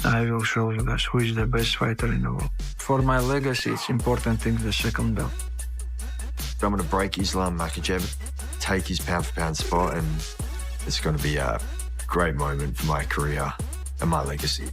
I will show you guys who is the best fighter in the world. For my legacy, it's important thing the second belt. I'm going to break Islam Makhachev, take his pound-for-pound spot, and it's going to be a great moment for my career and my legacy.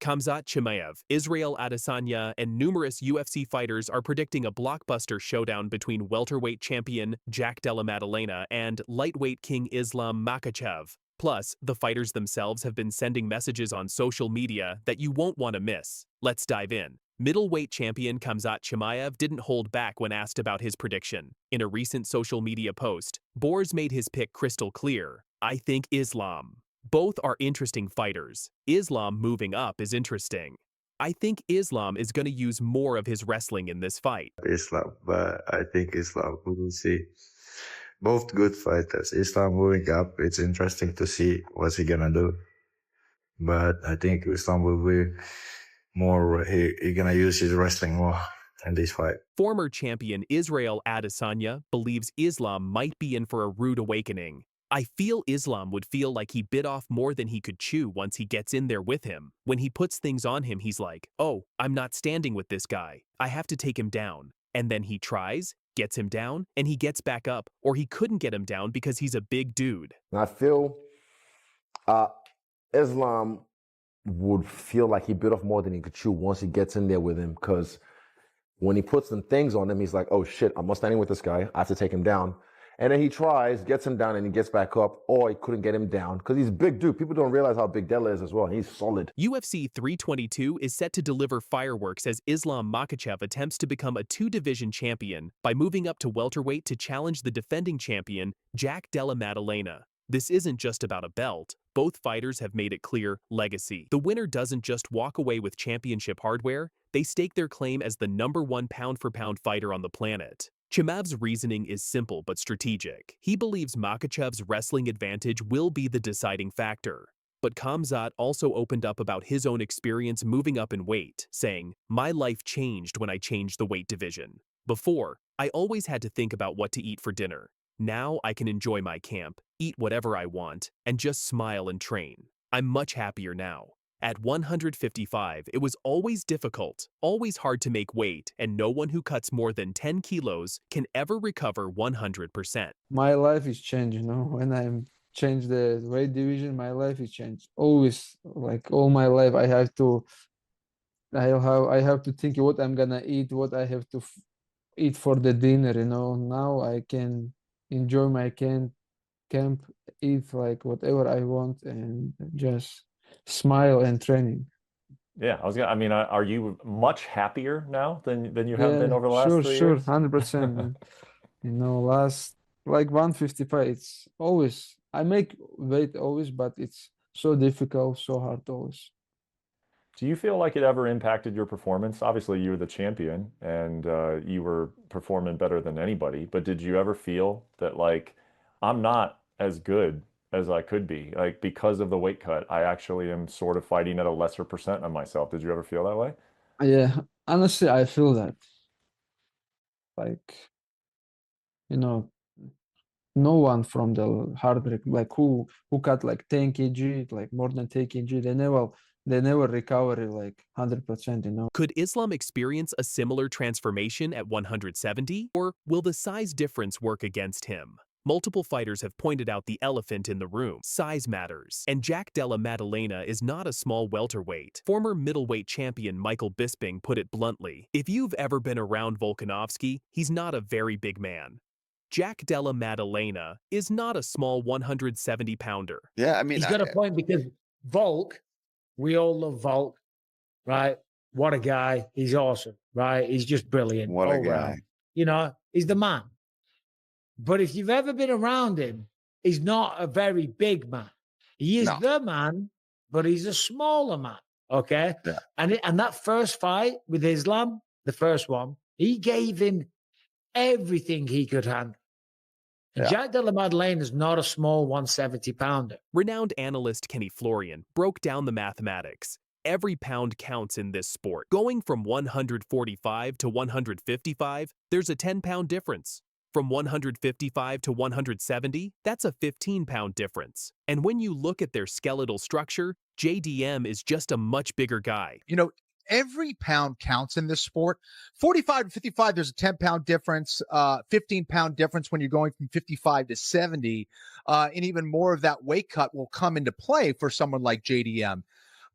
Khamzat Chimaev, Israel Adesanya, and numerous UFC fighters are predicting a blockbuster showdown between welterweight champion Della Maddalena and lightweight king Islam Makhachev. Plus, the fighters themselves have been sending messages on social media that you won't want to miss. Let's dive in. Middleweight champion Khamzat Chimaev didn't hold back when asked about his prediction. In a recent social media post, Boers made his pick crystal clear. I think Islam. Both are interesting fighters. Islam moving up is interesting. I think Islam is going to use more of his wrestling in this fight. Islam, but I think Islam, we will see. Both good fighters. Islam moving up, it's interesting to see what's he gonna do. But I think Islam will be more, he gonna use his wrestling more in this fight. Former champion Israel Adesanya believes Islam might be in for a rude awakening. I feel Islam would feel like he bit off more than he could chew once he gets in there with him. When he puts things on him, he's like, oh, I'm not standing with this guy. I have to take him down. And then he tries, gets him down, and he gets back up, or he couldn't get him down because he's a big dude. I feel Islam would feel like he bit off more than he could chew once he gets in there with him, because when he puts some things on him, he's like, oh shit, I'm not standing with this guy. I have to take him down. And then he tries, gets him down, and he gets back up, or he couldn't get him down because he's a big dude. People don't realize how big Della is as well. He's solid. UFC 322 is set to deliver fireworks as Islam Makhachev attempts to become a two-division champion by moving up to welterweight to challenge the defending champion, Della Maddalena. This isn't just about a belt. Both fighters have made it clear legacy. The winner doesn't just walk away with championship hardware, they stake their claim as the #1 pound-for-pound fighter on the planet. Chimaev's reasoning is simple but strategic. He believes Makhachev's wrestling advantage will be the deciding factor. But Khamzat also opened up about his own experience moving up in weight, saying, my life changed when I changed the weight division. Before, I always had to think about what to eat for dinner. Now I can enjoy my camp, eat whatever I want, and just smile and train. I'm much happier now. At 155, it was always difficult, always hard to make weight, and no one who cuts more than 10 kilos can ever recover 100%. My life is changed, when I changed the weight division, my life is changed. Always, like all my life, I have to think what I'm gonna eat, what I have to eat for the dinner, Now I can enjoy my camp, eat like whatever I want, and just smile and training. Yeah, are you much happier now than you have been over the last 3 years? Sure, 100%. Last like 155, it's always, I make weight always, but it's so difficult, so hard always. Do you feel like it ever impacted your performance? Obviously, you were the champion and you were performing better than anybody, but did you ever feel that like, I'm not as good as I could be, like because of the weight cut, I actually am sort of fighting at a lesser percent of myself? Did you ever feel that way? Yeah, honestly, I feel that. Like, no one from the hard like who cut like 10 kg, like more than 10 kg. They never recover like 100%. You know. Could Islam experience a similar transformation at 170? Or will the size difference work against him? Multiple fighters have pointed out the elephant in the room. Size matters. And Jack Della Maddalena is not a small welterweight. Former middleweight champion Michael Bisping put it bluntly, if you've ever been around Volkanovski, he's not a very big man. Jack Della Maddalena is not a small 170-pounder. Yeah, I mean, he's got a point because Volk, we all love Volk, right? What a guy. He's awesome, right? He's just brilliant. What a all guy. round. You know, he's the man. But if you've ever been around him, he's not a very big man. He is the man, but he's a smaller man, okay? Yeah. And that first fight with Islam, the first one, he gave him everything he could handle. Yeah. Jack Della Maddalena is not a small 170-pounder. Renowned analyst Kenny Florian broke down the mathematics. Every pound counts in this sport. Going from 145 to 155, there's a 10-pound difference. From 155 to 170, that's a 15-pound difference. And when you look at their skeletal structure, JDM is just a much bigger guy. You know, every pound counts in this sport. 45 to 55, there's a 10-pound difference, 15-pound difference when you're going from 55 to 70. And even more of that weight cut will come into play for someone like JDM.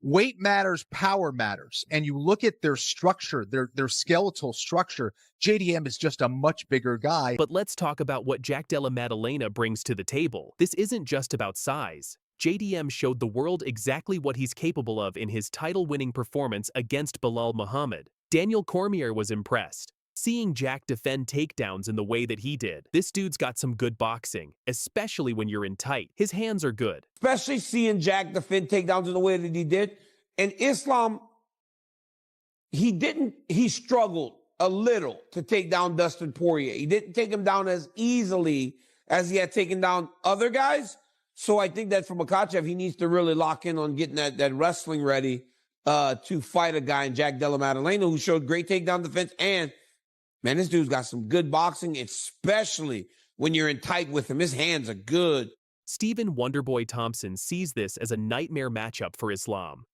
Weight matters, power matters. And you look at their structure, their skeletal structure, JDM is just a much bigger guy. But let's talk about what Jack Della Maddalena brings to the table. This isn't just about size. JDM showed the world exactly what he's capable of in his title-winning performance against Belal Muhammad. Daniel Cormier was impressed. Seeing Jack defend takedowns in the way that he did, this dude's got some good boxing, especially when you're in tight. His hands are good. Especially seeing Jack defend takedowns in the way that he did. And Islam, he struggled a little to take down Dustin Poirier. He didn't take him down as easily as he had taken down other guys. So I think that for Makhachev, he needs to really lock in on getting that wrestling ready to fight a guy in Jack Della Maddalena who showed great takedown defense. And, man, this dude's got some good boxing, especially when you're in tight with him. His hands are good. Stephen Wonderboy Thompson sees this as a nightmare matchup for Islam.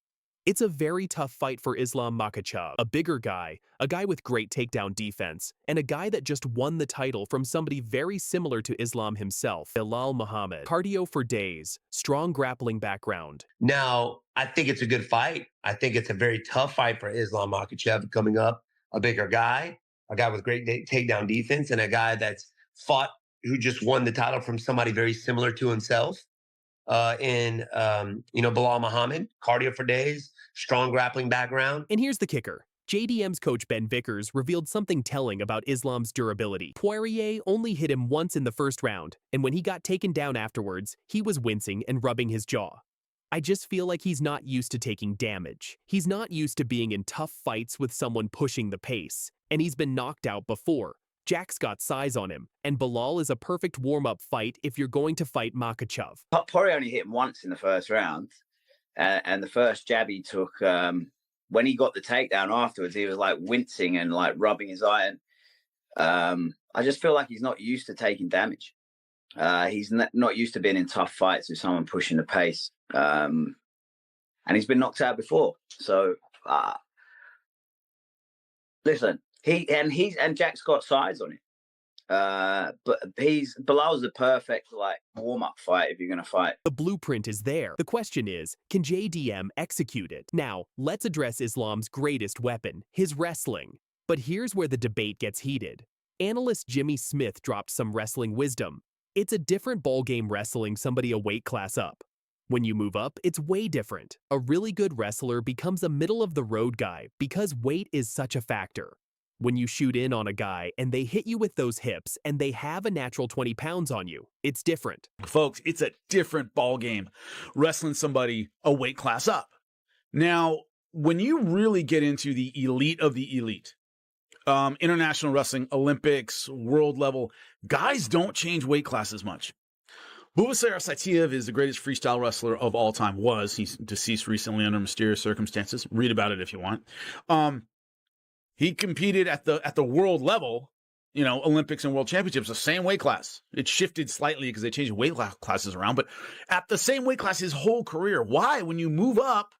It's a very tough fight for Islam Makhachev, a bigger guy, a guy with great takedown defense, and a guy that just won the title from somebody very similar to Islam himself, Belal Muhammad. Cardio for days, strong grappling background. Now, I think it's a good fight. I think it's a very tough fight for Islam Makhachev coming up, a bigger guy, a guy with great takedown defense, and a guy that's fought, who just won the title from somebody very similar to himself. Belal Muhammad, cardio for days, strong grappling background. And here's the kicker. JDM's coach Ben Vickers revealed something telling about Islam's durability. Poirier only hit him once in the first round, and when he got taken down afterwards, he was wincing and rubbing his jaw. I just feel like he's not used to taking damage. He's not used to being in tough fights with someone pushing the pace, and he's been knocked out before. Jack's got size on him, and Belal is a perfect warm-up fight if you're going to fight Makhachev. Poirier only hit him once in the first round, and the first jab he took, when he got the takedown afterwards, he was like wincing and like rubbing his iron. I just feel like he's not used to taking damage. He's not used to being in tough fights with someone pushing the pace, and he's been knocked out before. So, listen. And Jack's got size on him. But Belal's the perfect warm-up fight if you're going to fight. The blueprint is there. The question is, can JDM execute it? Now, let's address Islam's greatest weapon, his wrestling. But here's where the debate gets heated. Analyst Jimmy Smith dropped some wrestling wisdom. It's a different ballgame wrestling somebody a weight class up. When you move up, it's way different. A really good wrestler becomes a middle-of-the-road guy because weight is such a factor. When you shoot in on a guy and they hit you with those hips and they have a natural 20 pounds on you, it's different. Folks, it's a different ball game wrestling somebody a weight class up. Now, when you really get into the elite of the elite, international wrestling, Olympics, world level, guys don't change weight classes much. Bubasar Saitiev is the greatest freestyle wrestler of all time. He's deceased recently under mysterious circumstances. Read about it if you want. He competed at the world level Olympics and World Championships, the same weight class. It shifted slightly because they changed weight classes around, but at the same weight class his whole career. Why? When you move up,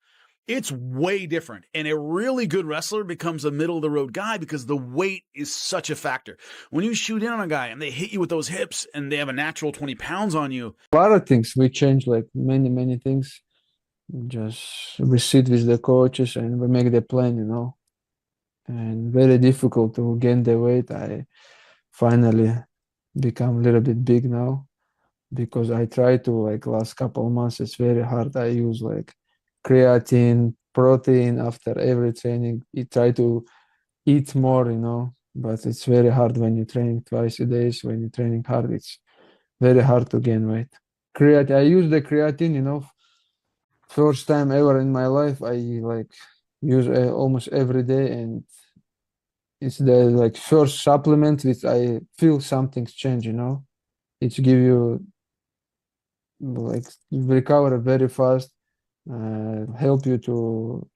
it's way different. And a really good wrestler becomes a middle-of-the-road guy because the weight is such a factor. When you shoot in on a guy and they hit you with those hips and they have a natural 20 pounds on you. A lot of things. We change like many things. Just we sit with the coaches and we make the plan, And very difficult to gain the weight. I finally become a little bit big now because I try to, like, last couple of months, it's very hard. I use like creatine, protein after every training. You try to eat more, but it's very hard when you're training twice a day. When you're training hard, it's very hard to gain weight. I use the creatine, first time ever in my life. I like use almost every day, and it's the like first supplement which I feel something's changed. It's give you like recover very fast, help you to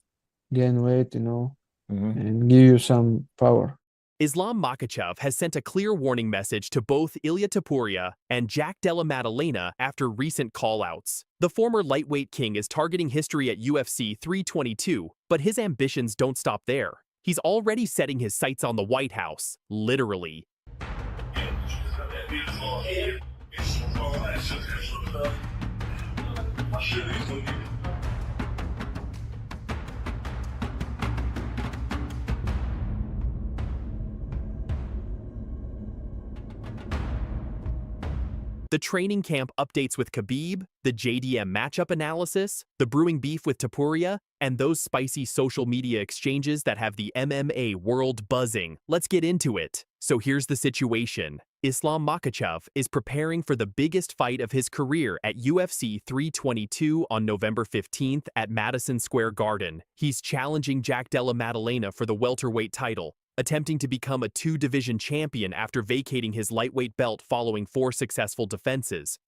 gain weight, and give you some power. Islam Makhachev has sent a clear warning message to both Ilia Topuria and Jack Della Maddalena after recent call-outs. The former lightweight king is targeting history at UFC 322, but his ambitions don't stop there. He's already setting his sights on the White House, literally. The training camp updates with Khabib, the JDM matchup analysis, the brewing beef with Topuria, and those spicy social media exchanges that have the MMA world buzzing. Let's get into it. So here's the situation. Islam Makhachev is preparing for the biggest fight of his career at UFC 322 on November 15th at Madison Square Garden. He's challenging Jack Della Maddalena for the welterweight title, attempting to become a two-division champion after vacating his lightweight belt following 4 successful defenses.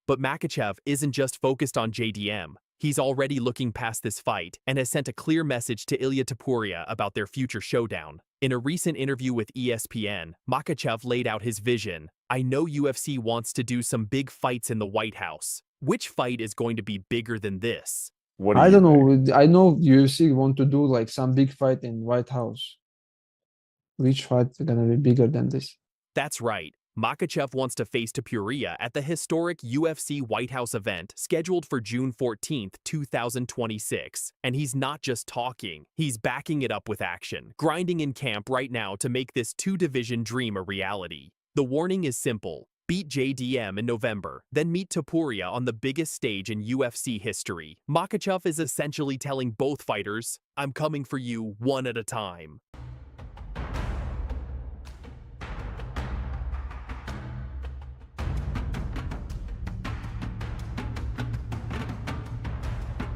But Makhachev isn't just focused on JDM. He's already looking past this fight and has sent a clear message to Ilia Topuria about their future showdown. In a recent interview with ESPN, Makhachev laid out his vision. I know UFC wants to do some big fights in the White House. Which fight is going to be bigger than this? I don't know. I know UFC want to do like some big fight in White House. Which fight is going to be bigger than this? That's right. Makhachev wants to face Topuria at the historic UFC White House event scheduled for June 14th, 2026. And he's not just talking, he's backing it up with action, grinding in camp right now to make this two-division dream a reality. The warning is simple. Beat JDM in November, then meet Topuria on the biggest stage in UFC history. Makhachev is essentially telling both fighters, I'm coming for you one at a time.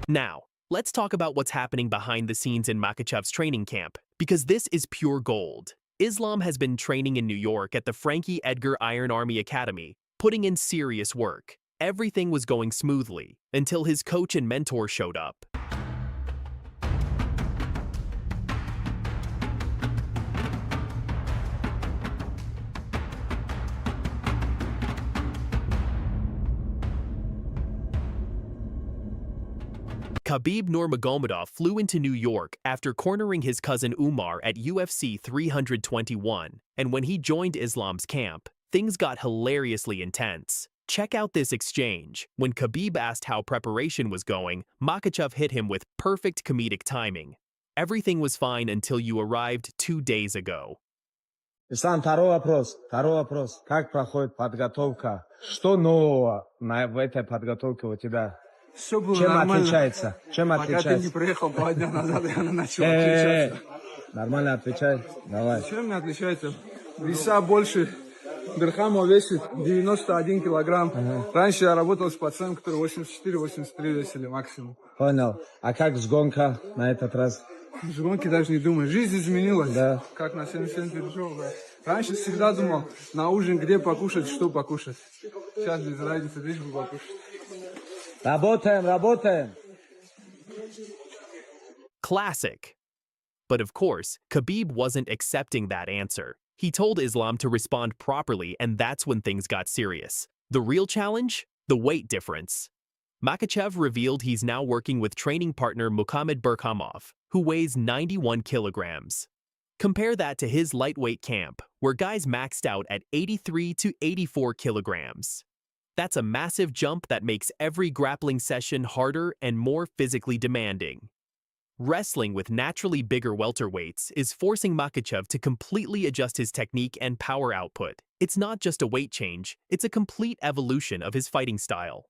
Now, let's talk about what's happening behind the scenes in Makhachev's training camp, because this is pure gold. Islam has been training in New York at the Frankie Edgar Iron Army Academy, putting in serious work. Everything was going smoothly until his coach and mentor showed up. Khabib Nurmagomedov flew into New York after cornering his cousin Umar at UFC 321, and when he joined Islam's camp, things got hilariously intense. Check out this exchange. When Khabib asked how preparation was going, Makhachev hit him with perfect comedic timing. Everything was fine until you arrived 2 days ago. Ислам, второй вопрос. Как проходит подготовка? Что нового в этой подготовке у тебя? Все было Чем нормально. отличается? Пока ты не приехал 2 дня назад, я начал отличаться. Нормально отвечай. Давай. Чем не отличается? Веса больше. Дирхамов весит 91 килограмм. Раньше я работал с пацанами, которые 84-83 весили максимум. Понял. А как сгонка на этот раз? С гонки даже не думаю. Жизнь изменилась. Да. Как на 77 перешел, да. Раньше всегда думал, на ужин где покушать, что покушать. Сейчас без разницы, лишь бы покушать. Работаем, работаем. Classic. But of course, Khabib wasn't accepting that answer. He told Islam to respond properly, and that's when things got serious. The real challenge? The weight difference. Makhachev revealed he's now working with training partner Muhammad Berkhamov, who weighs 91 kilograms. Compare that to his lightweight camp, where guys maxed out at 83 to 84 kilograms. That's a massive jump that makes every grappling session harder and more physically demanding. Wrestling with naturally bigger welterweights is forcing Makhachev to completely adjust his technique and power output. It's not just a weight change, it's a complete evolution of his fighting style.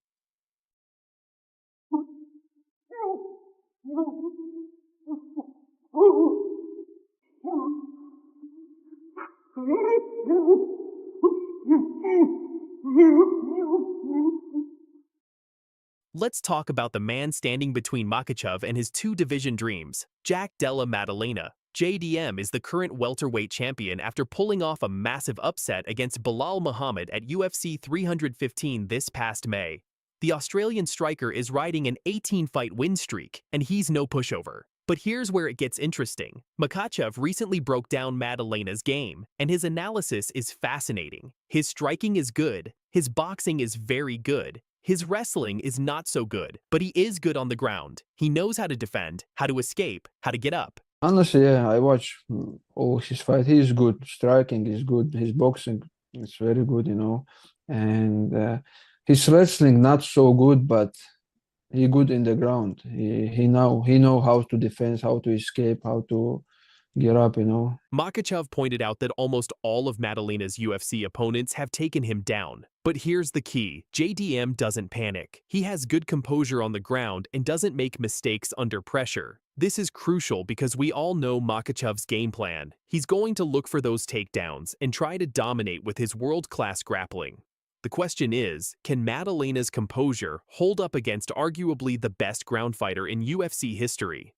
Let's talk about the man standing between Makhachev and his two-division dreams, Della Maddalena. JDM is the current welterweight champion after pulling off a massive upset against Belal Muhammad at UFC 315 this past May. The Australian striker is riding an 18-fight win streak, and he's no pushover. But here's where it gets interesting. Makhachev recently broke down Maddalena's game, and his analysis is fascinating. His striking is good, his boxing is very good, his wrestling is not so good, but he is good on the ground. He knows how to defend, how to escape, how to get up. Honestly, yeah, I watch all his fight. He is good. Striking is good. His boxing is very good, you know. And his wrestling not so good, but he good in the ground. He know how to defend, how to escape, how to get up, you know. Makhachev pointed out that almost all of Maddalena's UFC opponents have taken him down. But here's the key. JDM doesn't panic. He has good composure on the ground and doesn't make mistakes under pressure. This is crucial because we all know Makhachev's game plan. He's going to look for those takedowns and try to dominate with his world-class grappling. The question is, can Maddalena's composure hold up against arguably the best ground fighter in UFC history?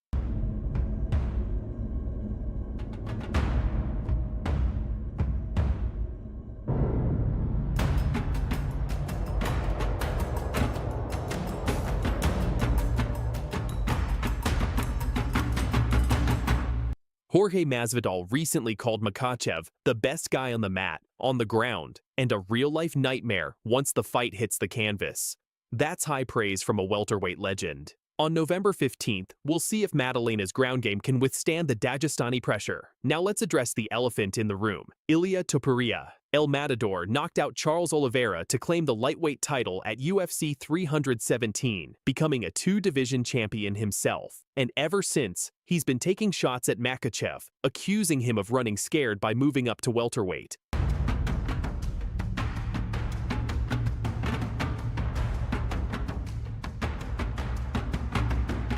Jorge Masvidal recently called Makhachev the best guy on the mat, on the ground, and a real-life nightmare once the fight hits the canvas. That's high praise from a welterweight legend. On November 15th, we'll see if Maddalena's ground game can withstand the Dagestani pressure. Now let's address the elephant in the room, Ilia Topuria. El Matador knocked out Charles Oliveira to claim the lightweight title at UFC 317, becoming a two-division champion himself. And ever since, he's been taking shots at Makhachev, accusing him of running scared by moving up to welterweight.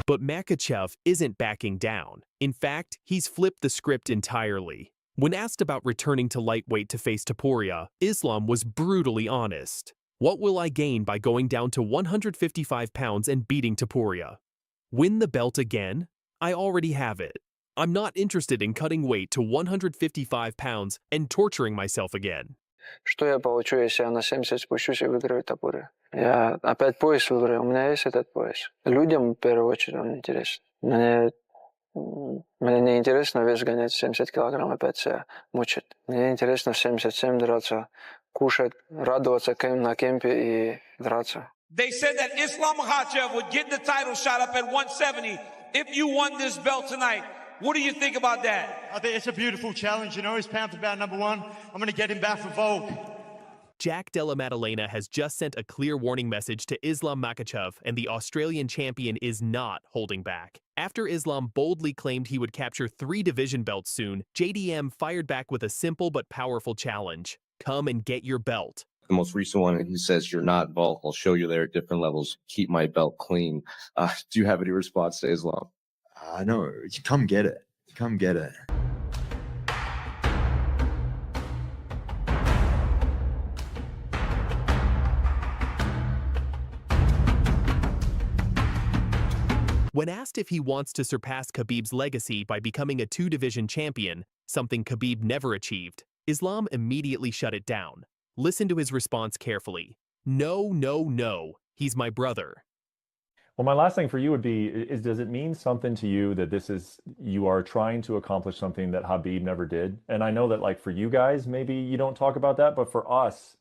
But Makhachev isn't backing down. In fact, he's flipped the script entirely. When asked about returning to lightweight to face Topuria, Islam was brutally honest. What will I gain by going down to 155 pounds and beating Topuria? Win the belt again? I already have it. I'm not interested in cutting weight to 155 pounds and torturing myself again. Что я получу, если я на 70 спущусь и выиграю Топури? Я опять пояс выиграю, у меня есть этот пояс. Людям, в первую очередь, он интересен. Мне не интересно вес гонять 70 килограмм, опять себя мучить. Мне интересно в 77 драться, кушать, радоваться на кемпе и драться. They said that Islam Makhachev would get the title shot up at 170 if you won this belt tonight. What do you think about that? I think it's a beautiful challenge. You know, he's pound for pound number one. I'm going to get him back for Volk. Della Maddalena has just sent a clear warning message to Islam Makhachev, and the Australian champion is not holding back. After Islam boldly claimed he would capture 3 division belts soon, JDM fired back with a simple but powerful challenge. Come and get your belt. The most recent one, he says, you're not Volk. I'll show you there at different levels. Keep my belt clean. Do you have any response to Islam? No, come get it. Come get it. When asked if he wants to surpass Khabib's legacy by becoming a 2-division champion, something Khabib never achieved, Islam immediately shut it down. Listen to his response carefully. No, no, no. He's my brother. Well, my last thing for you would be, does it mean something to you that you are trying to accomplish something that Khabib never did? And I know that like for you guys, maybe you don't talk about that, but for us,